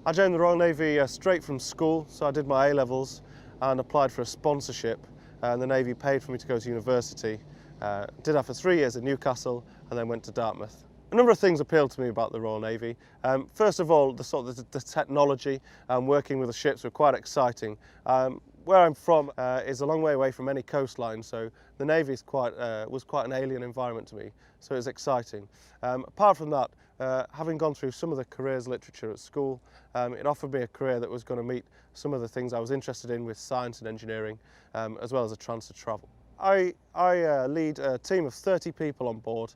I joined the Royal Navy straight from school, so I did my A-levels and applied for a sponsorship, and the Navy paid for me to go to university. Did that for 3 years at Newcastle and then went to Dartmouth. A number of things appealed to me about the Royal Navy. First of all, the technology and working with the ships were quite exciting. Where I'm from is a long way away from any coastline, so the Navy was quite an alien environment to me, so it was exciting. Apart from that, having gone through some of the careers literature at school, it offered me a career that was going to meet some of the things I was interested in with science and engineering, as well as a chance to travel. I lead a team of 30 people on board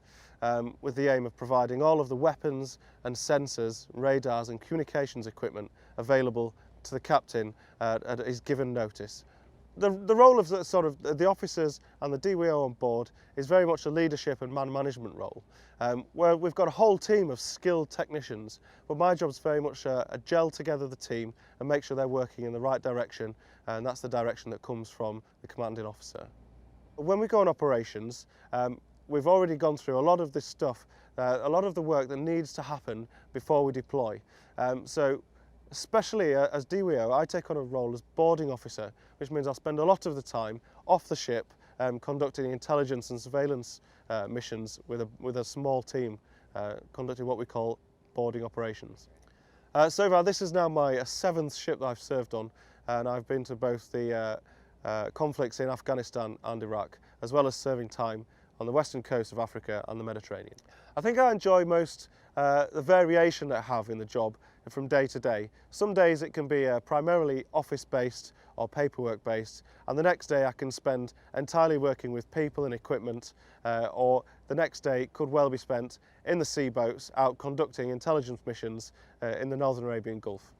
with the aim of providing all of the weapons and sensors, radars and communications equipment available to the captain at his given notice. The role of the officers and the DWO on board is very much a leadership and man management role, where we've got a whole team of skilled technicians, but my job is very much a gel together the team and make sure they're working in the right direction, and that's the direction that comes from the commanding officer. When we go on operations, we've already gone through a lot of this stuff, a lot of the work that needs to happen before we deploy. So especially as DWO, I take on a role as boarding officer, which means I'll spend a lot of the time off the ship conducting intelligence and surveillance missions with a small team, conducting what we call boarding operations. So far, this is now my 7th ship that I've served on, and I've been to both the conflicts in Afghanistan and Iraq, as well as serving time on the western coast of Africa and the Mediterranean. I think I enjoy most the variation that I have in the job from day to day. Some days it can be primarily office-based or paperwork-based, and the next day I can spend entirely working with people and equipment, or the next day could well be spent in the sea boats out conducting intelligence missions in the Northern Arabian Gulf.